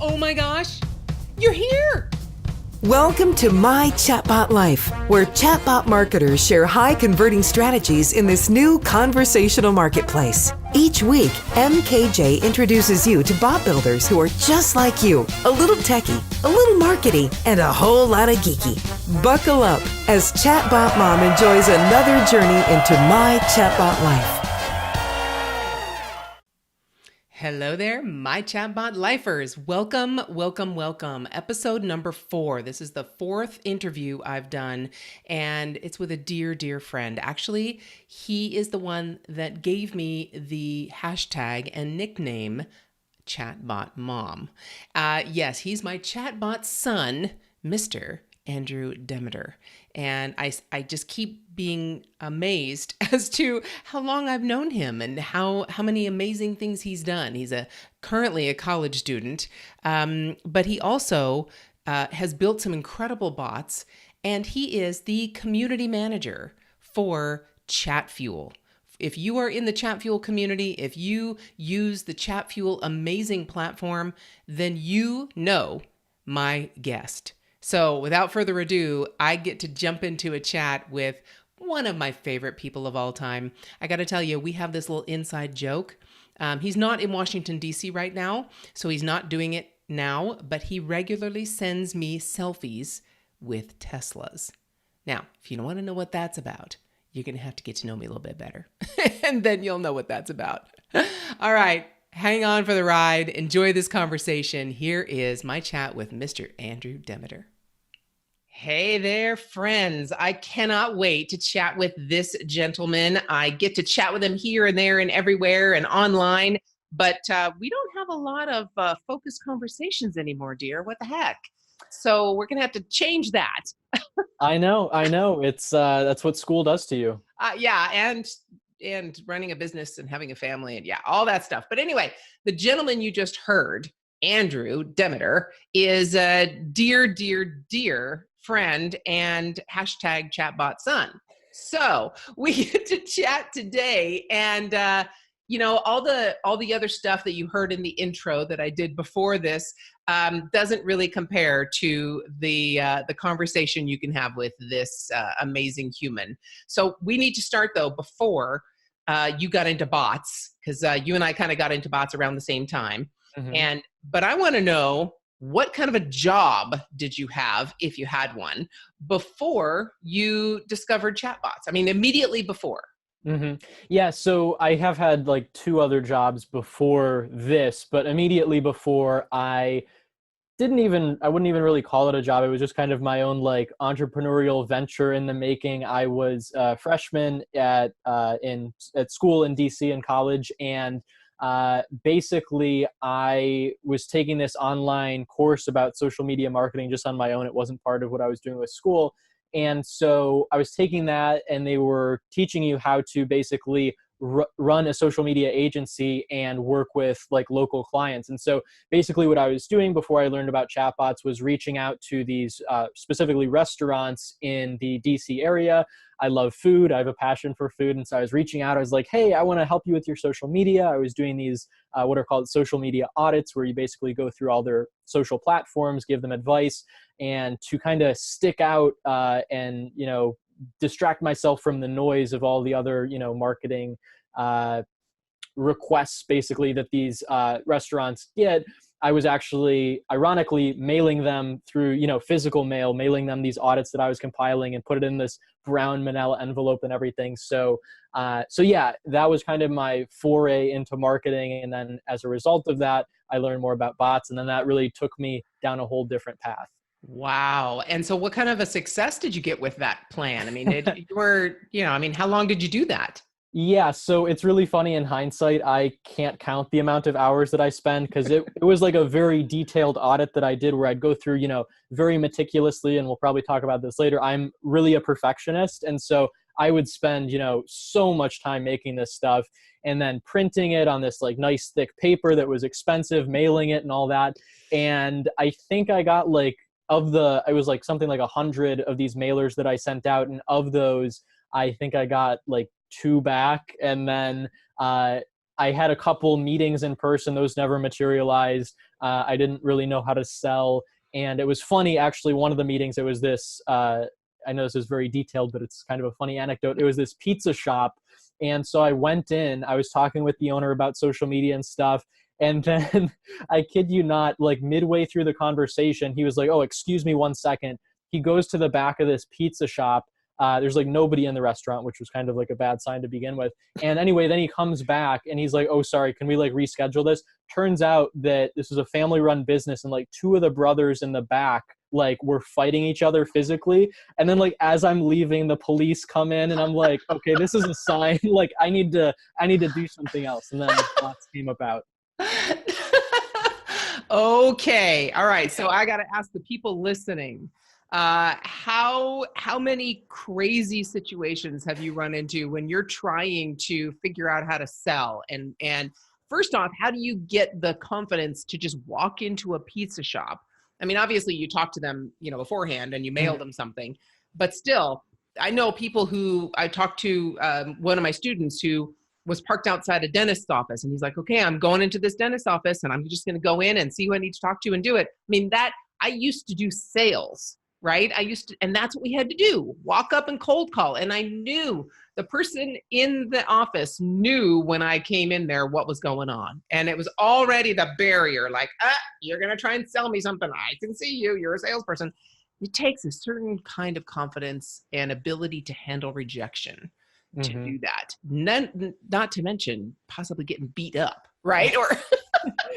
Oh my gosh, you're here! Welcome to My Chatbot Life, where chatbot marketers share high-converting strategies in this new conversational marketplace. Each week, MKJ introduces you to bot builders who are just like you, a little techie, a little markety, and a whole lot of geeky. Buckle up as Chatbot Mom enjoys another journey into My Chatbot Life. Hello there, my chatbot lifers. Welcome, welcome, welcome. Episode number 4. This is the 4th interview I've done, and it's with a dear, dear friend. Actually, he is the one that gave me the hashtag and nickname Chatbot Mom. Yes, he's my chatbot son, Mr. Andrew Demeter. And I just keep being amazed as to how long I've known him and how many amazing things he's done. He's currently a college student, but he also has built some incredible bots, and he is the community manager for ChatFuel. If you are in the ChatFuel community, if you use the ChatFuel amazing platform, then you know my guest. So without further ado, I get to jump into a chat with one of my favorite people of all time. I got to tell you, we have this little inside joke. He's not in Washington, D.C. right now, so he's not doing it now, but he regularly sends me selfies with Teslas. Now, if you don't want to know what that's about, you're going to have to get to know me a little bit better, and then you'll know what that's about. All right, hang on for the ride. Enjoy this conversation. Here is my chat with Mr. Andrew Demeter. Hey there, friends. I cannot wait to chat with this gentleman. I get to chat with him here and there and everywhere and online, but we don't have a lot of focused conversations anymore, dear. What the heck? So we're going to have to change that. I know. It's that's what school does to you. Yeah, and running a business and having a family and yeah, all that stuff. But anyway, the gentleman you just heard, Andrew Demeter, is a dear, dear, dear friend and hashtag chatbot son. So we get to chat today, and all the other stuff that you heard in the intro that I did before this doesn't really compare to the conversation you can have with this amazing human. So we need to start though before you got into bots, because you and I kind of got into bots around the same time. Mm-hmm. But I want to know, what kind of a job did you have, if you had one, before you discovered chatbots? I mean, immediately before. Mm-hmm. Yeah, so I have had like 2 other jobs before this, but immediately before I wouldn't even really call it a job. It was just kind of my own like entrepreneurial venture in the making. I was a freshman at school in DC in college, and basically I was taking this online course about social media marketing just on my own. It wasn't part of what I was doing with school. And so I was taking that, and they were teaching you how to basically run a social media agency and work with like local clients. And so basically what I was doing before I learned about chatbots was reaching out to these specifically restaurants in the DC area. I love food. I have a passion for food. And so I was reaching out. I was like, hey, I want to help you with your social media. I was doing these what are called social media audits, where you basically go through all their social platforms, give them advice, and to kind of stick out and, distract myself from the noise of all the other, marketing requests basically that these restaurants get. I was actually ironically mailing them through, physical mail, mailing them these audits that I was compiling and put it in this brown manila envelope and everything. So yeah, that was kind of my foray into marketing. And then as a result of that, I learned more about bots, and then that really took me down a whole different path. Wow. And so what kind of a success did you get with that plan? I mean, how long did you do that? Yeah, so it's really funny in hindsight. I can't count the amount of hours that I spend, because it was like a very detailed audit that I did where I'd go through, very meticulously, and we'll probably talk about this later. I'm really a perfectionist. And so I would spend, so much time making this stuff and then printing it on this like nice thick paper that was expensive, mailing it and all that. And I think I got like, it was like something like 100 of these mailers that I sent out. And of those, I think I got like 2 back. And then I had a couple meetings in person. Those never materialized. I didn't really know how to sell. And it was funny, actually, one of the meetings, it was this, I know this is very detailed, but it's kind of a funny anecdote. It was this pizza shop. And so I went in, I was talking with the owner about social media and stuff. And then I kid you not, like midway through the conversation, he was like, oh, excuse me 1 second. He goes to the back of this pizza shop. There's like nobody in the restaurant, which was kind of like a bad sign to begin with. And anyway, then he comes back and he's like, oh, sorry, can we like reschedule this? Turns out that this was a family run business and like two of the brothers in the back like were fighting each other physically. And then like as I'm leaving, the police come in and I'm like, okay, this is a sign. Like I need to do something else. And then the bots came about. Okay. All right. So I got to ask the people listening, how many crazy situations have you run into when you're trying to figure out how to sell? And first off, how do you get the confidence to just walk into a pizza shop? I mean, obviously you talk to them, beforehand and you mail them something, but still, I know people who I talked to, one of my students who was parked outside a dentist's office. And he's like, okay, I'm going into this dentist's office and I'm just going to go in and see who I need to talk to and do it. I mean, I used to do sales, right? And that's what we had to do. Walk up and cold call. And I knew the person in the office knew when I came in there what was going on. And it was already the barrier, like, you're going to try and sell me something. I can see you. You're a salesperson. It takes a certain kind of confidence and ability to handle rejection to do that. Not to mention possibly getting beat up, right? Or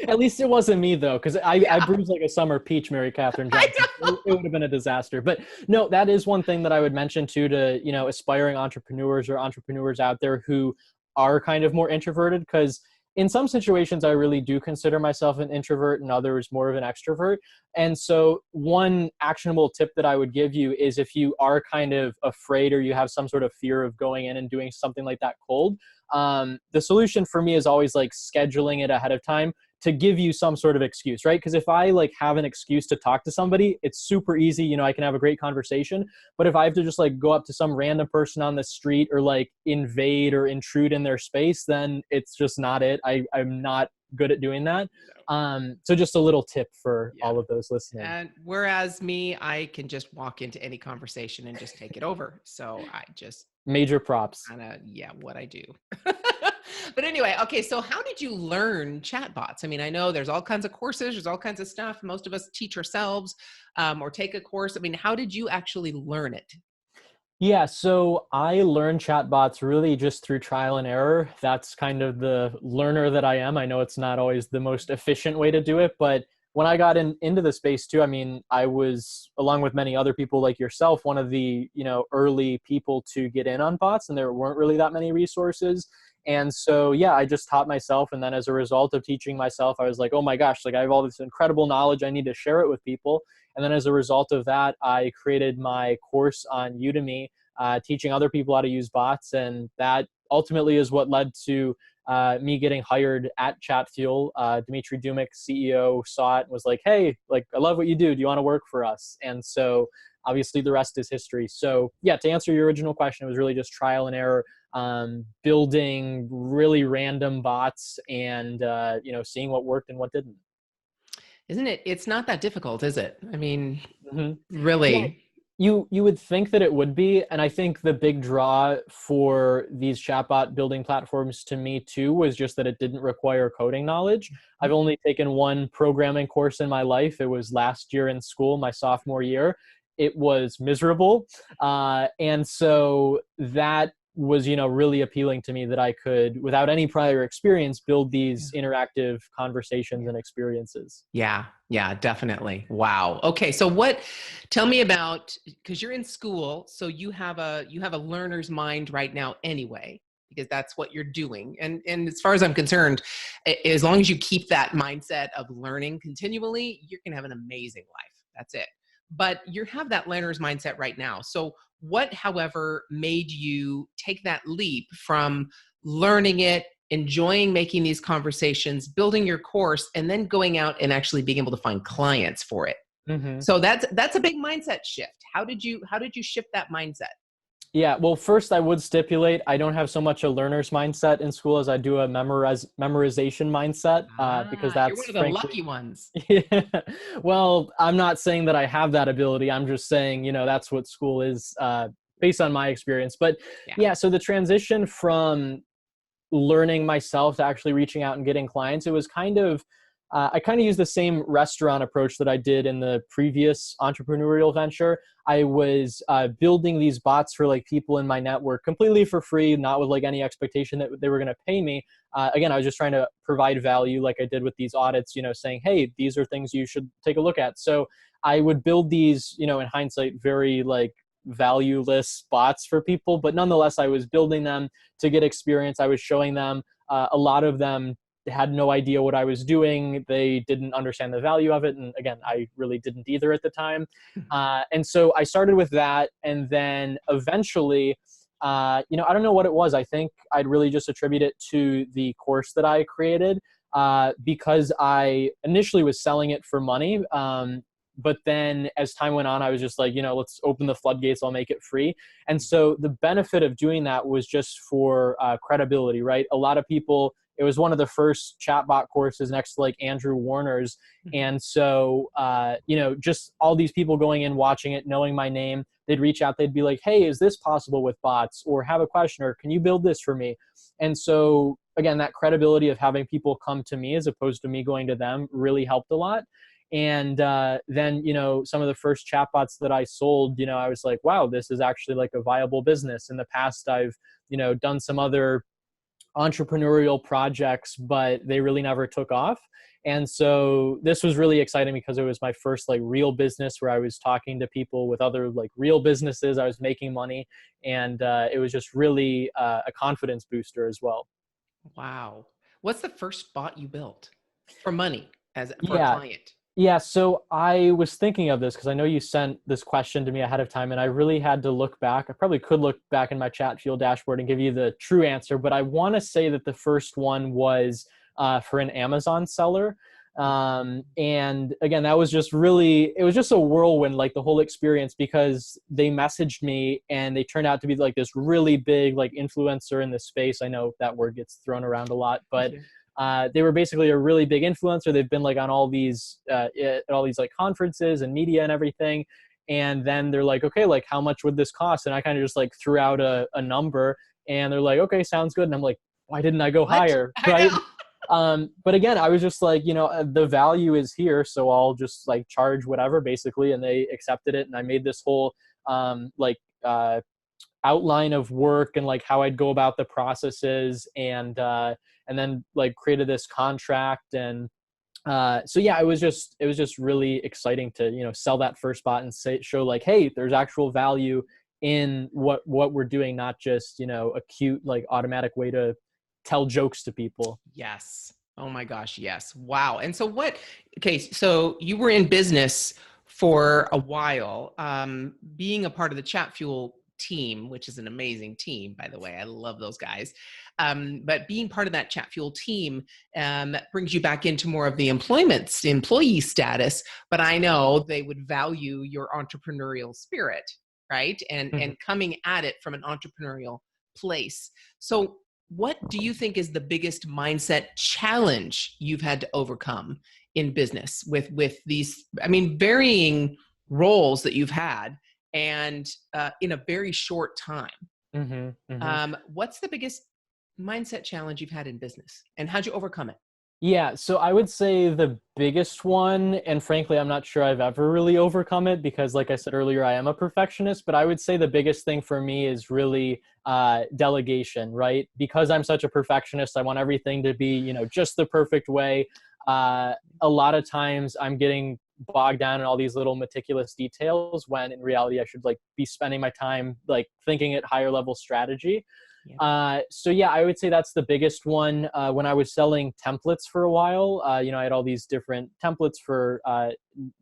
at least it wasn't me though, because I bruised like a summer peach, Mary Kathryn Johnson. It would have been a disaster. But no, that is one thing that I would mention too to aspiring entrepreneurs or entrepreneurs out there who are kind of more introverted, because in some situations, I really do consider myself an introvert and others more of an extrovert. And so one actionable tip that I would give you is if you are kind of afraid or you have some sort of fear of going in and doing something like that cold, the solution for me is always like scheduling it ahead of time to give you some sort of excuse, right? Because if I like have an excuse to talk to somebody, it's super easy. I can have a great conversation. But if I have to just like go up to some random person on the street or like invade or intrude in their space, then it's just not it. I'm not good at doing that. So just a little tip for all of those listening. And whereas me, I can just walk into any conversation and just take it over. So I just major props. What I do. But anyway, okay. So how did you learn chatbots? I mean, I know there's all kinds of courses, there's all kinds of stuff. Most of us teach ourselves or take a course. I mean, how did you actually learn it? Yeah, so I learned chatbots really just through trial and error. That's kind of the learner that I am. I know it's not always the most efficient way to do it, but when I got into the space too, I mean, I was, along with many other people like yourself, one of the, early people to get in on bots, and there weren't really that many resources. And so, yeah, I just taught myself. And then as a result of teaching myself, I was like, oh my gosh, like I have all this incredible knowledge. I need to share it with people. And then as a result of that, I created my course on Udemy, teaching other people how to use bots. And that ultimately is what led to me getting hired at Chatfuel. Dmitry Dumik, CEO, saw it and was like, hey, like, I love what you do. Do you want to work for us? And so obviously the rest is history. So yeah, to answer your original question, it was really just trial and error, building really random bots and, seeing what worked and what didn't. Isn't it? It's not that difficult, is it? I mean, really. Yeah. You would think that it would be. And I think the big draw for these chatbot building platforms to me too was just that it didn't require coding knowledge. I've only taken one programming course in my life. It was last year in school, my sophomore year. It was miserable. And so that was, really appealing to me that I could, without any prior experience, build these interactive conversations and experiences. Yeah, definitely. Wow. Okay. So tell me about, because you're in school, so you have a learner's mind right now anyway, because that's what you're doing. And as far as I'm concerned, as long as you keep that mindset of learning continually, you're going to have an amazing life. That's it. But you have that learner's mindset right now. So what, however, made you take that leap from learning it, enjoying making these conversations, building your course, and then going out and actually being able to find clients for it? So that's a big mindset shift. How did you shift that mindset? Yeah, well, first I would stipulate I don't have so much a learner's mindset in school as I do a memorization mindset, because You're one that's of the frankly, lucky ones. yeah. Well, I'm not saying that I have that ability. I'm just saying, that's what school is, based on my experience. But Yeah. yeah, so the transition from learning myself to actually reaching out and getting clients, it was kind of, I kind of used the same restaurant approach that I did in the previous entrepreneurial venture. I was building these bots for like people in my network completely for free, not with like any expectation that they were going to pay me. Again, I was just trying to provide value like I did with these audits, saying, hey, these are things you should take a look at. So I would build these, in hindsight, very like valueless bots for people, but nonetheless, I was building them to get experience. I was showing them. A lot of them had no idea what I was doing. They didn't understand the value of it. And again, I really didn't either at the time. And so I started with that. And then eventually, I don't know what it was. I think I'd really just attribute it to the course that I created, because I initially was selling it for money. But then as time went on, I was just like, let's open the floodgates. I'll make it free. And so the benefit of doing that was just for credibility, right? A lot of people, it was one of the first chatbot courses next to like Andrew Warner's. And so, just all these people going in, watching it, knowing my name, they'd reach out, they'd be like, hey, is this possible with bots? Or have a question, or can you build this for me? And so again, that credibility of having people come to me as opposed to me going to them really helped a lot. And then, some of the first chatbots that I sold, I was like, wow, this is actually like a viable business. In the past, I've, done some other entrepreneurial projects, but they really never took off. And so this was really exciting because it was my first like real business where I was talking to people with other like real businesses. I was making money, and it was just really a confidence booster as well. Wow. What's the first bot you built for money as for a Yeah, client? Yeah, so I was thinking of this because I know you sent this question to me ahead of time, and I really had to look back. I probably could look back in my chat field dashboard and give you the true answer, but I want to say that the first one was for an Amazon seller. And again, that was just really, it was just a whirlwind, like the whole experience, because they messaged me and they turned out to be like this really big like influencer in the space. I know that word gets thrown around a lot, but they were basically a really big influencer. They've been like on all these like conferences and media and everything. And then they're like, okay, like how much would this cost? And I kind of just like threw out a number, and they're like, okay, sounds good. And I'm like, why didn't I go What? higher? I Right. know. But again, I was just like, the value is here, so I'll just like charge whatever basically. And they accepted it. And I made this whole like outline of work and like how I'd go about the processes, and then like created this contract. And so yeah, it was just really exciting to sell that first bot and show like, hey, there's actual value in what we're doing, not just a cute like automatic way to tell jokes to people. Yes. Oh my gosh, yes. Wow. And so okay, so you were in business for a while, being a part of the Chat Fuel team, which is an amazing team, by the way. I love those guys. But being part of that Chat Fuel team brings you back into more of the employee status. But I know they would value your entrepreneurial spirit, right? And coming at it from an entrepreneurial place. So what do you think is the biggest mindset challenge you've had to overcome in business with these, I mean, varying roles that you've had, and in a very short time? Mm-hmm, mm-hmm. What's the biggest mindset challenge you've had in business, and how'd you overcome it? Yeah, so I would say the biggest one, and frankly, I'm not sure I've ever really overcome it because, like I said earlier, I am a perfectionist, but I would say the biggest thing for me is really delegation, right? Because I'm such a perfectionist, I want everything to be, just the perfect way. A lot of times I'm getting bogged down in all these little meticulous details when in reality I should like be spending my time like thinking at higher level strategy. Yeah. So yeah, I would say that's the biggest one. When I was selling templates for a while, I had all these different templates for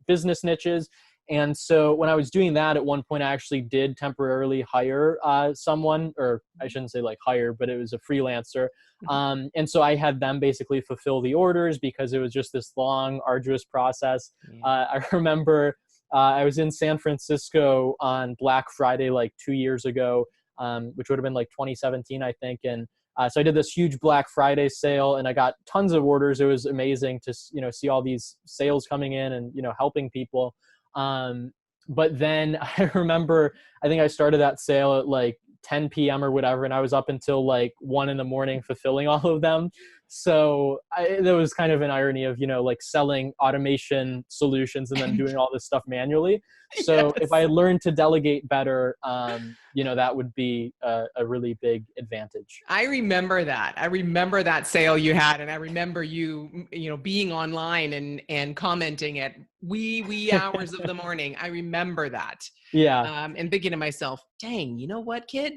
business niches. And so when I was doing that, at one point, I actually did temporarily hire someone, or I shouldn't say like hire, but it was a freelancer. And so I had them basically fulfill the orders because it was just this long, arduous process. Yeah. I remember I was in San Francisco on Black Friday like 2 years ago. which would have been like 2017, I think. And so I did this huge Black Friday sale, and I got tons of orders. It was amazing to, see all these sales coming in and, helping people. But then I remember, I think I started that sale at like 10 p.m. or whatever, and I was up until like 1 a.m. fulfilling all of them. So there was kind of an irony of, like selling automation solutions and then doing all this stuff manually. So if I had learned to delegate better, that would be a really big advantage. I remember that. I remember that sale you had, and I remember you, being online and commenting at wee hours of the morning. I remember that. Yeah. And thinking to myself, dang, you know what, kid?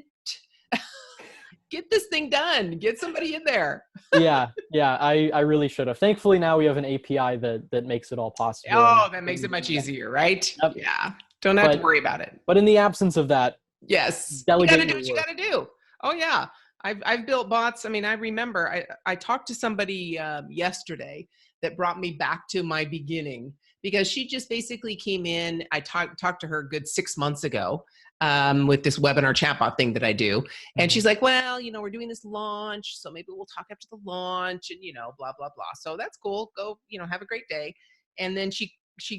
Get this thing done. Get somebody in there. Yeah. I really should have. Thankfully, now we have an API that makes it all possible. Oh, that makes it much easier, right? Yep. Yeah. Don't have to worry about it. But in the absence of that, yes, delegate you got to do what you got to do. Oh yeah. I've built bots. I mean, I remember I talked to somebody yesterday that brought me back to my beginning, because she just basically came in. I talked to her a good 6 months ago with this webinar chatbot thing that I do. And she's like, well, we're doing this launch, so maybe we'll talk after the launch and, blah, blah, blah. So that's cool. Go, have a great day. And then she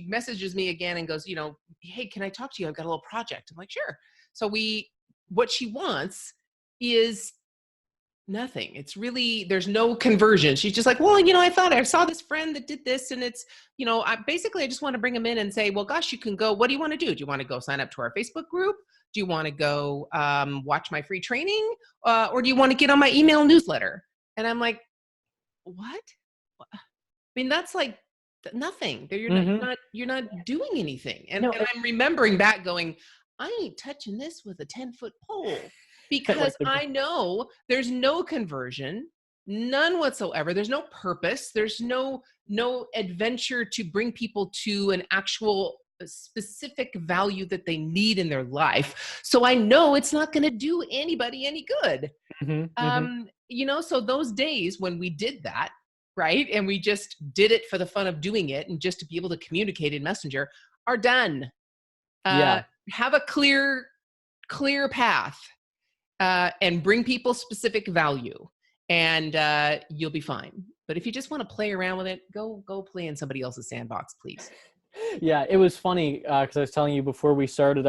messages me again and goes, hey, can I talk to you? I've got a little project. I'm like, sure. So what she wants is nothing. It's really, there's no conversion. She's just like, well, I saw this friend that did this, and it's, I just want to bring them in and say, well, gosh, you can go, what do you want to do? Do you want to go sign up to our Facebook group? Do you want to go watch my free training? Or do you want to get on my email newsletter? And I'm like, what? I mean, that's like nothing. You're not doing anything. And I'm remembering back going, I ain't touching this with a 10-foot pole. Because I know there's no conversion, none whatsoever. There's no purpose. There's no adventure to bring people to an actual specific value that they need in their life. So I know it's not going to do anybody any good. So those days when we did that, right, and we just did it for the fun of doing it and just to be able to communicate in Messenger, are done. Have a clear path. And bring people specific value, and you'll be fine. But if you just want to play around with it, go play in somebody else's sandbox, please. Yeah, it was funny because I was telling you before we started,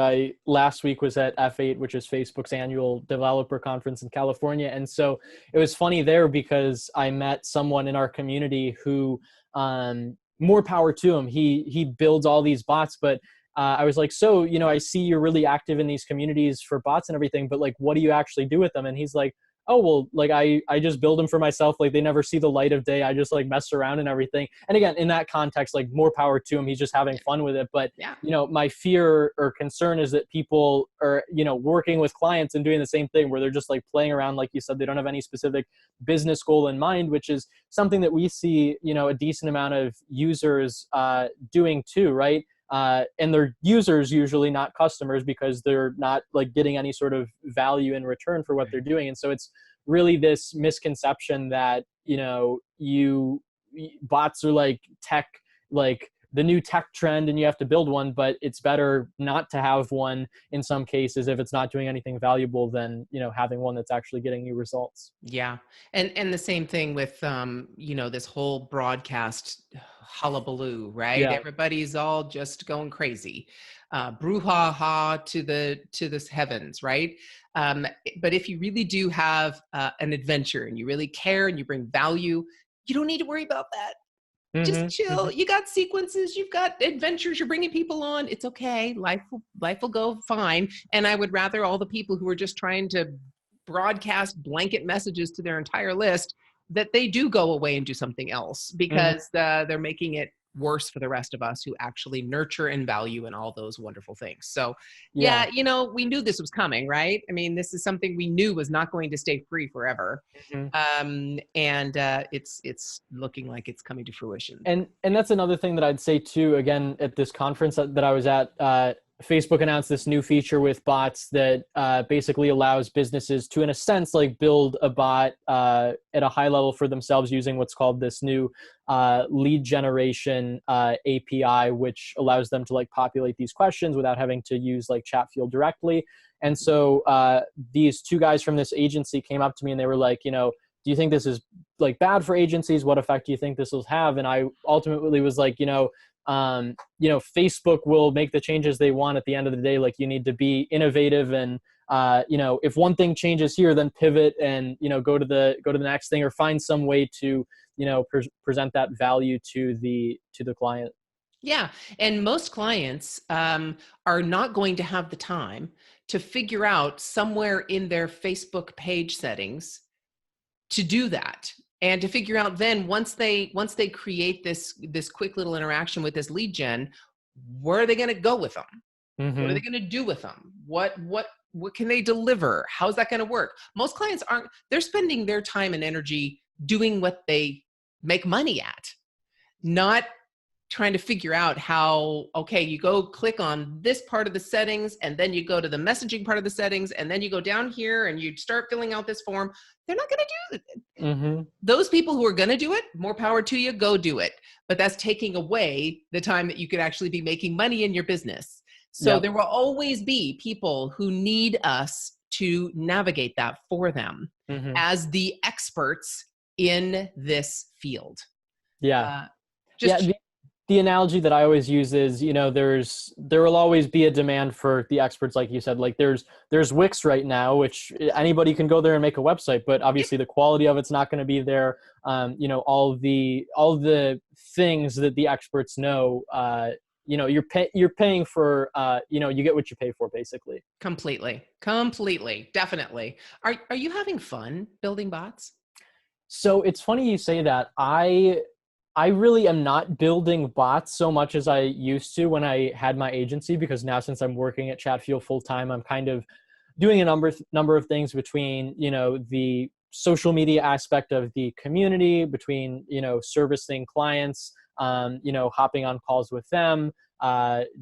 last week was at F8, which is Facebook's annual developer conference in California. And so it was funny there because I met someone in our community who, more power to him. He builds all these bots, but I was like, so, I see you're really active in these communities for bots and everything, but like, what do you actually do with them? And he's like, oh, well, like I just build them for myself. Like they never see the light of day. I just like mess around and everything. And again, in that context, like more power to him. He's just having fun with it. But, my fear or concern is that people are, working with clients and doing the same thing where they're just like playing around. Like you said, they don't have any specific business goal in mind, which is something that we see, a decent amount of users doing too, right? And they're users usually, not customers, because they're not like getting any sort of value in return for what they're doing. And so it's really this misconception that, bots are like tech, like the new tech trend, and you have to build one, but it's better not to have one in some cases if it's not doing anything valuable than, having one that's actually getting you results. Yeah. And the same thing with, this whole broadcast hullabaloo, right? Yeah. Everybody's all just going crazy, brouhaha to the heavens, right? But if you really do have an adventure and you really care and you bring value, you don't need to worry about that. Just chill. You got sequences, you've got adventures, you're bringing people on. It's okay. Life will go fine. And I would rather all the people who are just trying to broadcast blanket messages to their entire list, that they do go away and do something else, because they're making it worse for the rest of us who actually nurture and value and all those wonderful things. So yeah, we knew this was coming, right? I mean, this is something we knew was not going to stay free forever. And it's looking like it's coming to fruition. And that's another thing that I'd say too, again, at this conference that I was at, Facebook announced this new feature with bots that basically allows businesses to, in a sense, like build a bot at a high level for themselves using what's called this new lead generation API, which allows them to like populate these questions without having to use like Chatfield directly. And so these two guys from this agency came up to me and they were like, do you think this is like bad for agencies? What effect do you think this will have? And I ultimately was like, Facebook will make the changes they want. At the end of the day, like, you need to be innovative, and if one thing changes here, then pivot and go to the next thing, or find some way to present that value to the client. Yeah. And most clients are not going to have the time to figure out somewhere in their Facebook page settings to do that, and to figure out then, once they create this quick little interaction with this lead gen, where are they going to go with them? What are they going to do with them? What can they deliver? How's that going to work? Most clients aren't, they're spending their time and energy doing what they make money at, not trying to figure out how, okay, you go click on this part of the settings, and then you go to the messaging part of the settings, and then you go down here and you start filling out this form. They're not going to do it. Those people who are going to do it, more power to you, go do it. But that's taking away the time that you could actually be making money in your business. So there will always be people who need us to navigate that for them as the experts in this field. The analogy that I always use is, there will always be a demand for the experts, like you said. Like there's Wix right now, which anybody can go there and make a website, but obviously the quality of it's not going to be there. All the things that the experts know, you're paying for, you get what you pay for, basically. Completely, definitely. Are you having fun building bots? So it's funny you say that. I really am not building bots so much as I used to when I had my agency, because now, since I'm working at Chatfield full time, I'm kind of doing a number of things between, the social media aspect of the community, between, servicing clients, hopping on calls with them,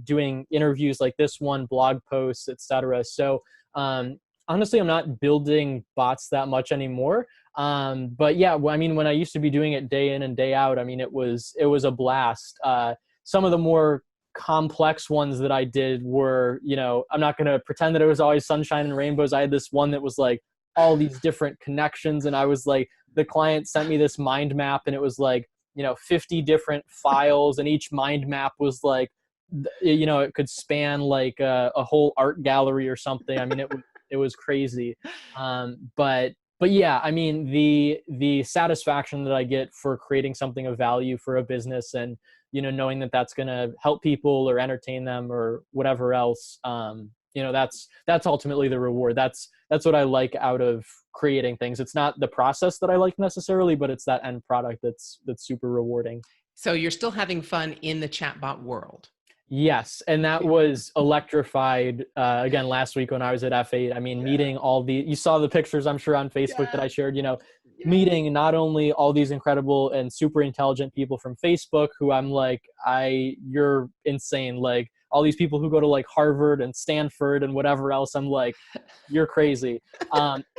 doing interviews like this one, blog posts, etc. So honestly, I'm not building bots that much anymore. But yeah, I mean, when I used to be doing it day in and day out, I mean, it was a blast. Some of the more complex ones that I did were, I'm not going to pretend that it was always sunshine and rainbows. I had this one that was like all these different connections, and I was like, the client sent me this mind map, and it was like, 50 different files, and each mind map was like, it could span like a whole art gallery or something. I mean, it was crazy. But yeah, I mean, the satisfaction that I get for creating something of value for a business, and knowing that that's going to help people or entertain them or whatever else, that's ultimately the reward. That's what I like out of creating things. It's not the process that I like necessarily, but it's that end product that's super rewarding. So you're still having fun in the chatbot world? Yes, and that was electrified again last week when I was at F8. I mean, meeting you saw the pictures, I'm sure, on Facebook that I shared, meeting not only all these incredible and super intelligent people from Facebook, who I'm like, you're insane. Like all these people who go to like Harvard and Stanford and whatever else, I'm like, you're crazy,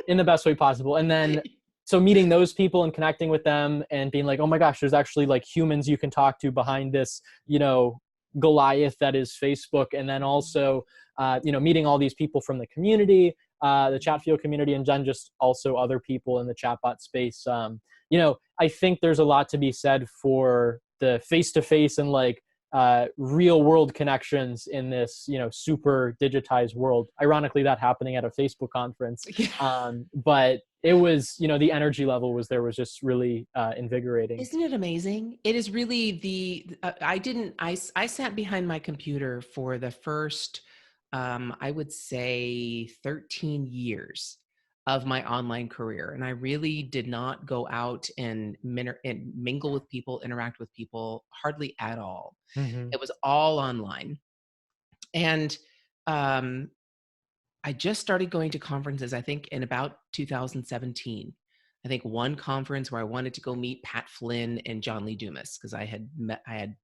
in the best way possible. And then, so meeting those people and connecting with them and being like, oh my gosh, there's actually like humans you can talk to behind this, Goliath that is Facebook. And then also, meeting all these people from the community, the Chatfield community, and then just also other people in the chatbot space. I think there's a lot to be said for the face-to-face and like real world connections in this, super digitized world. Ironically, that happening at a Facebook conference. But it was, the energy level was just really invigorating. Isn't it amazing? It is really I sat behind my computer for the first, I would say 13 years of my online career. And I really did not go out and mingle with people, interact with people, hardly at all. It was all online. And I just started going to conferences, I think, in about 2017. I think one conference where I wanted to go meet Pat Flynn and John Lee Dumas, because I had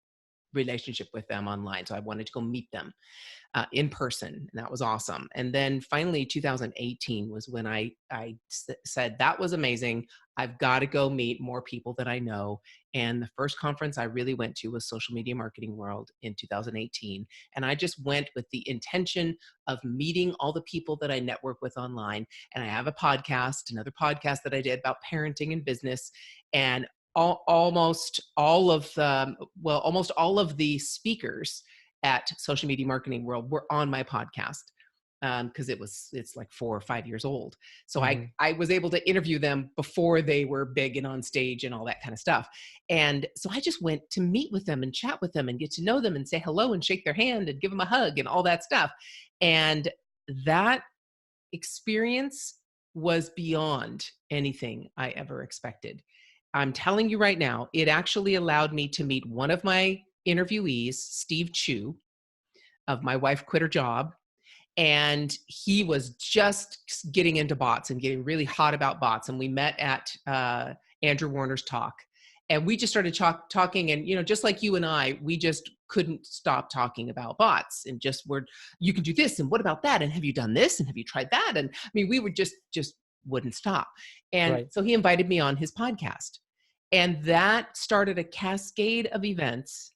relationship with them online. So I wanted to go meet them in person, and that was awesome. And then finally, 2018 was when I said, that was amazing. I've got to go meet more people that I know. And the first conference I really went to was Social Media Marketing World in 2018. And I just went with the intention of meeting all the people that I network with online. And I have a podcast, another podcast that I did about parenting and business. And almost all of the speakers at Social Media Marketing World were on my podcast, because it's like 4 or 5 years old. So Mm-hmm. I was able to interview them before they were big and on stage and all that kind of stuff. And so I just went to meet with them and chat with them and get to know them and say hello and shake their hand and give them a hug and all that stuff. And that experience was beyond anything I ever expected. I'm telling you right now, it actually allowed me to meet one of my interviewees, Steve Chu, of My Wife Quit Her Job. And he was just getting into bots and getting really hot about bots. And we met at Andrew Warner's talk. And we just started talking. And, just like you and I, we just couldn't stop talking about bots and you can do this. And what about that? And have you done this? And have you tried that? And I mean, we would just wouldn't stop. And Right. so he invited me on his podcast. And that started a cascade of events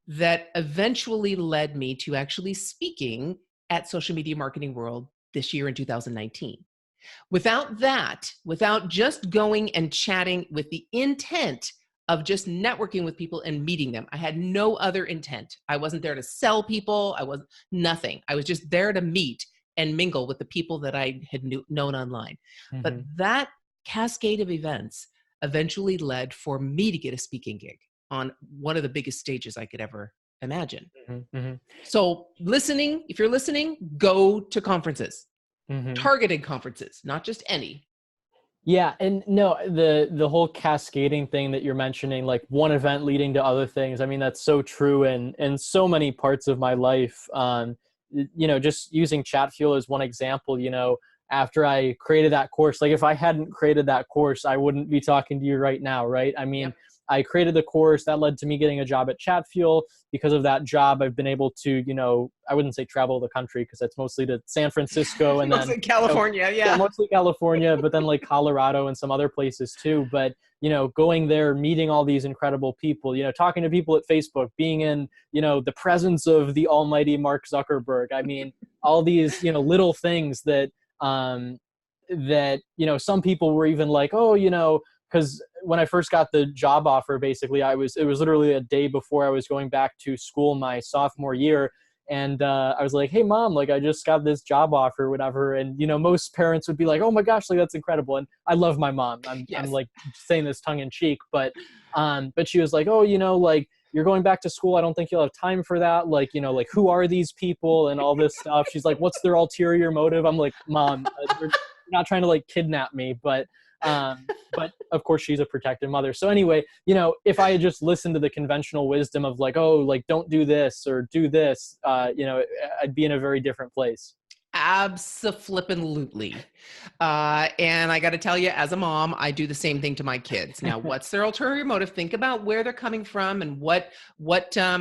that eventually led me to actually speaking at Social Media Marketing World this year in 2019. Without just going and chatting with the intent of just networking with people and meeting them, I had no other intent. I wasn't there to sell people. I was nothing. I was just there to meet and mingle with the people that I had known online. But Mm-hmm. that cascade of events eventually led for me to get a speaking gig on one of the biggest stages I could ever imagine. Mm-hmm. Mm-hmm. So if you're listening, go to conferences, Mm-hmm. targeted conferences, not just any. Yeah, and no, the whole cascading thing that you're mentioning, like one event leading to other things. I mean, that's so true in so many parts of my life. Just using Chatfuel as one example, after I created that course, like if I hadn't created that course, I wouldn't be talking to you right now, right? I mean, Yep. I created the course that led to me getting a job at Chatfuel. Because of that job, I've been able to, I wouldn't say travel the country because that's mostly to San Francisco and then Mostly California, yeah, mostly California, but then like Colorado and some other places too. But, going there, meeting all these incredible people, talking to people at Facebook, being in, the presence of the almighty Mark Zuckerberg. I mean, all these, little things that some people were even like, oh, because when I first got the job offer, basically, it was literally a day before I was going back to school my sophomore year. And I was like, hey, Mom, like I just got this job offer, whatever. And, most parents would be like, oh, my gosh, like that's incredible. And I love my mom. I'm Yes. like saying this tongue in cheek. But she was like, oh, like you're going back to school. I don't think you'll have time for that. Like, like who are these people and all this stuff. She's like, what's their ulterior motive? I'm like, Mom, they're not trying to like kidnap me. But of course she's a protective mother. So anyway, if I had just listened to the conventional wisdom of like, oh, like don't do this or do this, I'd be in a very different place. Abso-flippin-lutely. And I got to tell you, as a mom, I do the same thing to my kids. Now, what's their ulterior motive? Think about where they're coming from and what's their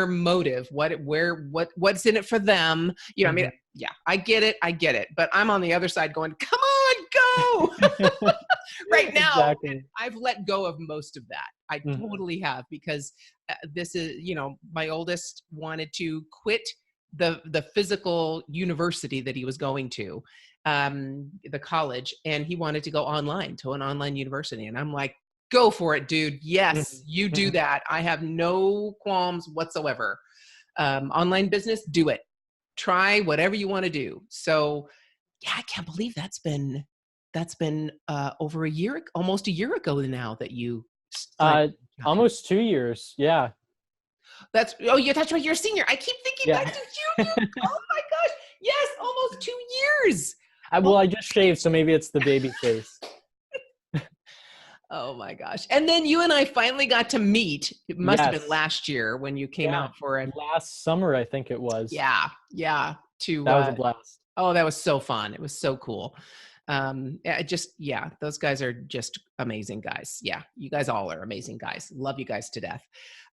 motive? What's in it for them? I mean, yeah, I get it. But I'm on the other side going, come on, go right now. Exactly. I've let go of most of that. I totally have, because this is, my oldest wanted to quit the physical university that he was going to, the college, and he wanted to go online to an online university. And I'm like, go for it, dude. Yes, you do that. I have no qualms whatsoever. Online business, do it. Try whatever you want to do. So yeah, I can't believe that's been over a year, almost a year ago now that you almost 2 years. Yeah. That's right. You're a senior. I keep thinking back to junior. Oh my gosh. Yes. Almost 2 years. I just shaved. So maybe it's the baby face. Oh my gosh. And then you and I finally got to meet. It must have been last year when you came out for it. Last summer, I think it was. Yeah. That was a blast. Oh, that was so fun. It was so cool. Those guys are just amazing guys. Yeah. You guys all are amazing guys. Love you guys to death.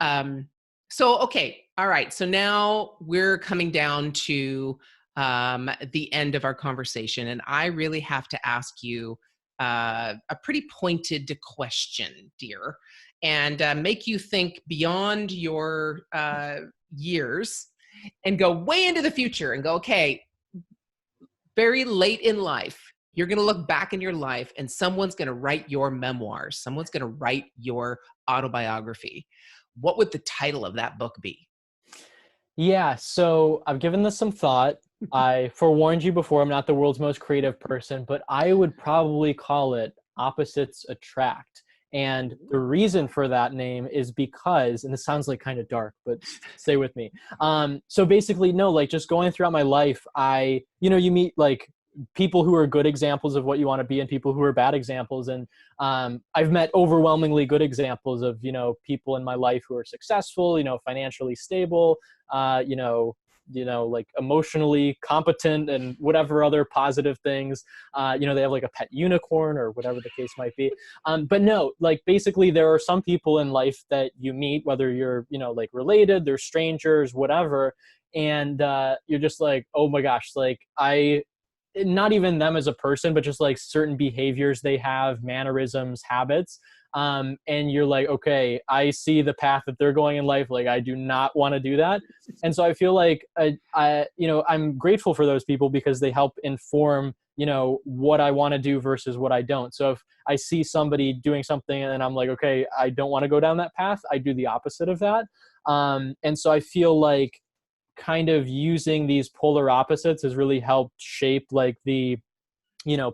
So, okay. All right. So now we're coming down to the end of our conversation. And I really have to ask you a pretty pointed question, dear, and make you think beyond your years and go way into the future and go, okay, very late in life, you're going to look back in your life and someone's going to write your memoirs. Someone's going to write your autobiography. What would the title of that book be? Yeah, so I've given this some thought. I forewarned you before, I'm not the world's most creative person, but I would probably call it Opposites Attract. And the reason for that name is because, and this sounds like kind of dark, but stay with me. So basically, no, like just going throughout my life, you meet like people who are good examples of what you want to be and people who are bad examples. And I've met overwhelmingly good examples of, people in my life who are successful, financially stable, uh, you know, like emotionally competent and whatever other positive things. They have like a pet unicorn or whatever the case might be. But no, like basically there are some people in life that you meet, whether you're, like related, they're strangers, whatever. And you're just like, oh my gosh, like not even them as a person, but just like certain behaviors they have, mannerisms, habits. And you're like, okay, I see the path that they're going in life. Like, I do not want to do that. And so I feel like, I'm grateful for those people because they help inform, what I want to do versus what I don't. So if I see somebody doing something and I'm like, okay, I don't want to go down that path, I do the opposite of that. And so I feel like kind of using these polar opposites has really helped shape like the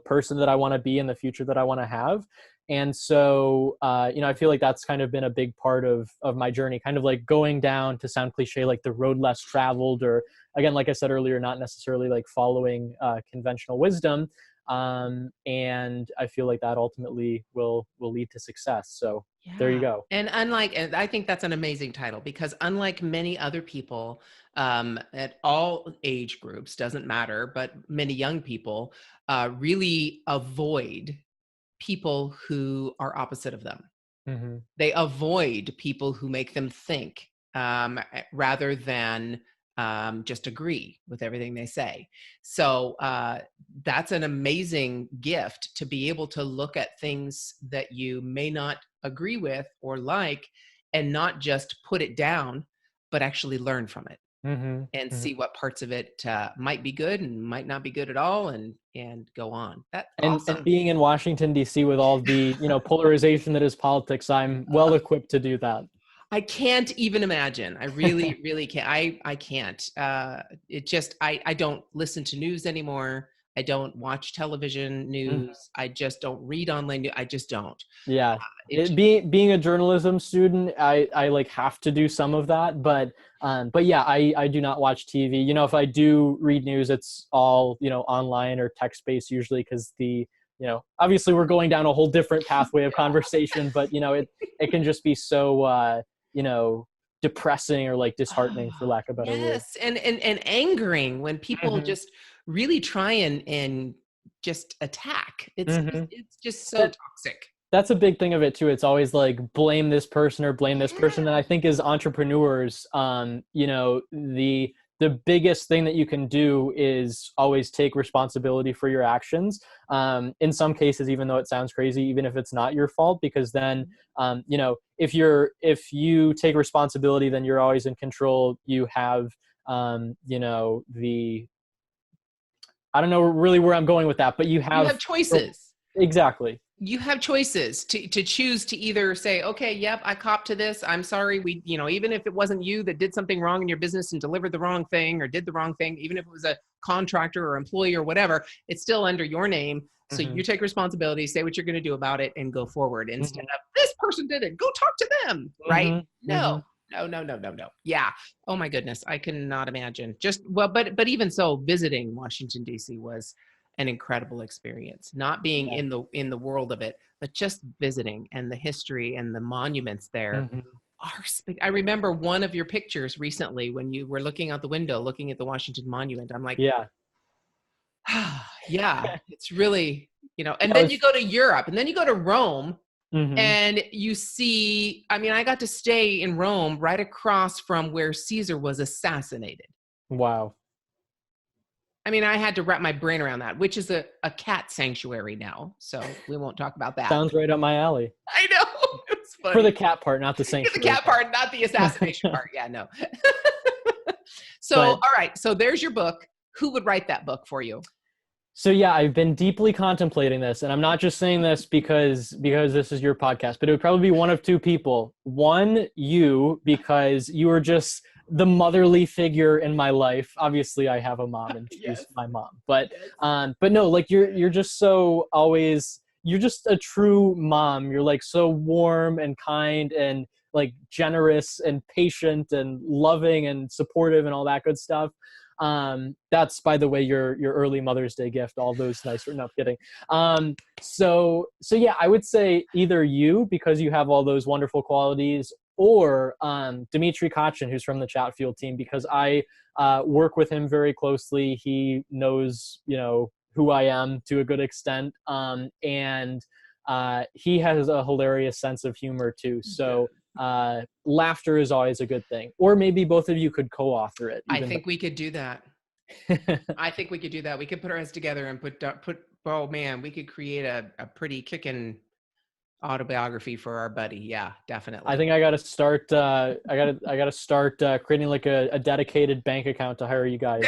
person that I want to be in the future that I want to have. And so I feel like that's kind of been a big part of my journey, kind of like going down, to sound cliche, like the road less traveled, or again, like I said earlier, not necessarily like following conventional wisdom. And I feel like that ultimately will lead to success. So there you Yeah. go. And I think that's an amazing title, because unlike many other people at all age groups, doesn't matter, but many young people really avoid people who are opposite of them. Hmm. They avoid people who make them think, rather than just agree with everything they say. So that's an amazing gift, to be able to look at things that you may not agree with or like, and not just put it down, but actually learn from it Hmm. and Hmm. see what parts of it might be good and might not be good at all, and go on. That's And awesome. being in Washington, D.C. with all the, polarization that is politics, I'm well equipped to do that. I can't even imagine. I really, really can't. I can't. It just, I don't listen to news anymore. I don't watch television Mhm. news. I just don't read online news. I just don't. Yeah. It just, Being a journalism student, I like have to do some of that, but yeah, I do not watch TV. If I do read news, it's all, online or text based usually, because obviously we're going down a whole different pathway of conversation, but it can just be so you know, depressing or like disheartening, for lack of a better word. yes, and angering when people Hmm. just really try and just attack. Hmm. It's just so That toxic. that's a big thing of it too. It's always like blame this person or blame this person. And I Yeah. think as entrepreneurs, the biggest thing that you can do is always take responsibility for your actions. In some cases, even though it sounds crazy, even if it's not your fault, because then, if you take responsibility, then you're always in control. You have, the I don't know really where I'm going with that, but you You have have choices. exactly. You have choices to choose to either say, okay, yep, I copped to this. I'm sorry. Even if it wasn't you that did something wrong in your business and delivered the wrong thing or did the wrong thing, even if it was a contractor or employee or whatever, it's still under your name. So Hmm. you take responsibility, say what you're going to do about it, and go forward, instead Hmm. of this person did it, go talk to them. Right? Hmm. No, Hmm. no, no, no, no, no. Yeah. Oh my goodness. I cannot imagine. Just, well, but even so, visiting Washington, D.C. was an incredible experience, not being Yeah. in the world of it, but just visiting, and the history and the monuments there Hmm. are I remember one of your pictures recently when you were looking out the window looking at the Washington Monument. I'm like, Yeah. ah, yeah, it's really, and I then you was go to Europe, and then you go to Rome, Mm-hmm. And you see, I mean, I got to stay in Rome right across from where Caesar was assassinated. Wow. I mean, I had to wrap my brain around that, which is a cat sanctuary now. So we won't talk about that. Sounds right up my alley. I know. It was For the funny. cat part, not the Yeah, the sanctuary cat part, not the assassination part. part. Yeah, no. So, But all right. So there's your book. Who would write that book for you? so yeah, I've been deeply contemplating this, and I'm not just saying this because this is your podcast, but it would probably be one of two people. One, you, because you are just the motherly figure in my life. Obviously, I have a mom, and Yes. she's my mom. But Yes. but no, like you're just so always. You're just a true mom. You're like so warm and kind and like generous and patient and loving and supportive and all that good stuff. That's, by the way, your early Mother's Day gift, all those nice, no kidding. So yeah, I would say either you, because you have all those wonderful qualities, or Dimitri Kathryn, who's from the Chatfield team, because I work with him very closely. He knows, who I am to a good extent. And he has a hilarious sense of humor too. So laughter is always a good thing. Or maybe both of you could co-author it. I Even think we could do that. better. I think we could do that. We could put our heads together and oh man, we could create a pretty kicking autobiography for our buddy. Yeah, I definitely. think I got to start. I gotta start creating like a dedicated bank account to hire you guys.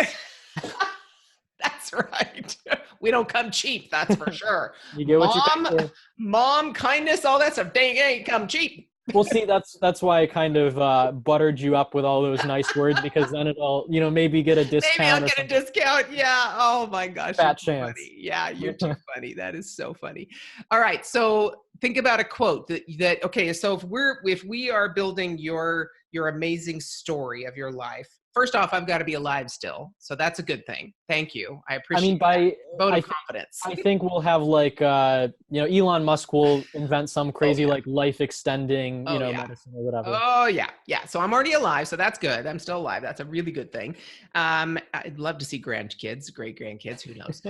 That's right. We don't come cheap, that's for sure. You get what you pay for. Mom, kindness, all that stuff. Dang, ain't come cheap. Well, see, that's why I kind of buttered you up with all those nice words, because then it'll, maybe get a Maybe I'll discount or get a something. discount. Yeah. Oh my gosh. You're Fat too chance. funny. Yeah, you're too funny. That is so funny. All right. So think about a quote that okay. So if we are building your amazing story of your life, first off, I've got to be alive still. So that's a good thing. Thank you. I I appreciate mean, that. Vote I of think confidence. I think we'll have like Elon Musk will invent some Oh crazy yeah. like life extending Oh yeah. medicine or whatever. Oh yeah, yeah. So I'm already alive, so that's good. I'm still alive. That's a really good thing. I'd love to see grandkids, great grandkids. Who knows?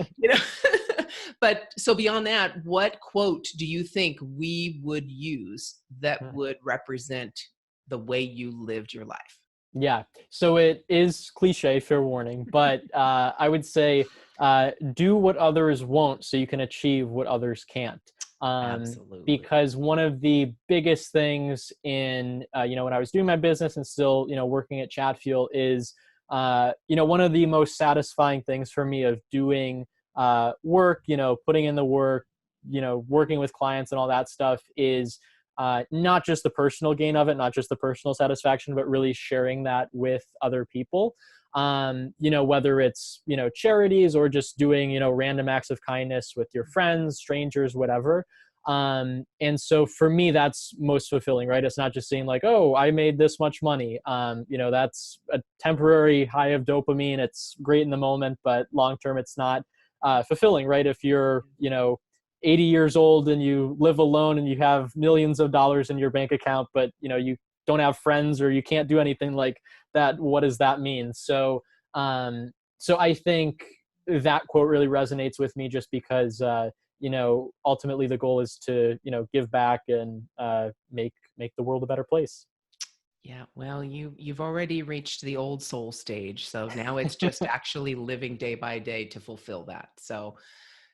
But so beyond that, what quote do you think we would use that would represent the way you lived your life? Yeah. So it is cliche, fair warning, but I would say do what others won't so you can achieve what others can't. Absolutely. Because one of the biggest things in, when I was doing my business and still, working at Chatfield is, one of the most satisfying things for me of doing work, putting in the work, working with clients and all that stuff is not just the personal gain of it, not just the personal satisfaction, but really sharing that with other people. Whether it's, charities or just doing, random acts of kindness with your friends, strangers, whatever. And so for me, that's most fulfilling, right? It's not just saying like, oh, I made this much money. That's a temporary high of dopamine. It's great in the moment, but long-term, it's not fulfilling, right? If you're, 80 years old and you live alone and you have millions of dollars in your bank account, but you don't have friends or you can't do anything like that, what does that mean? So I think that quote really resonates with me just because ultimately the goal is to give back and make the world a better place. Yeah, well, you've already reached the old soul stage, so now it's just actually living day by day to fulfill that. So,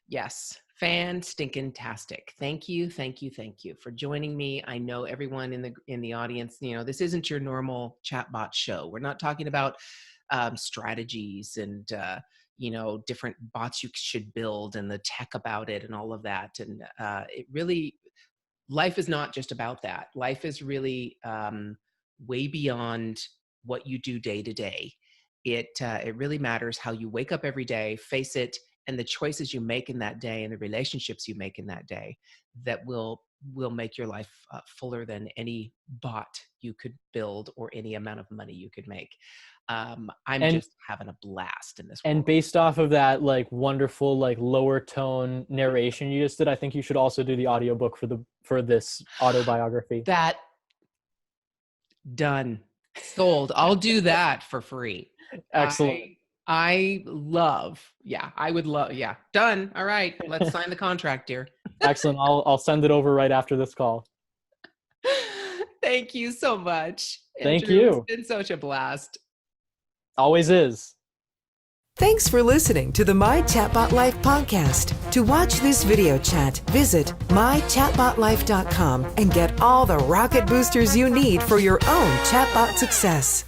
yes, fan-stinkin-tastic. Thank you, thank you, thank you for joining me. I know everyone in the audience, this isn't your normal chatbot show. We're not talking about strategies and different bots you should build and the tech about it and all of that. And it really, life is not just about that. Life is really way beyond what you do day to day. It really matters how you wake up every day, face it, and the choices you make in that day and the relationships you make in that day that will make your life fuller than any bot you could build or any amount of money you could make. I'm And just having a blast in this and world. based off of that like wonderful like lower tone narration you just did, I think you should also do the audiobook for this autobiography. That done. Sold. I'll do that for free. Excellent. I love, yeah, I would love, yeah. Done. All right. Let's sign the contract, dear. Excellent. I'll send it over right after this call. Thank you so much, Thank Andrew. It's you. been such a blast. Always is. Thanks for listening to the My Chatbot Life podcast. To watch this video chat, visit mychatbotlife.com and get all the rocket boosters you need for your own chatbot success.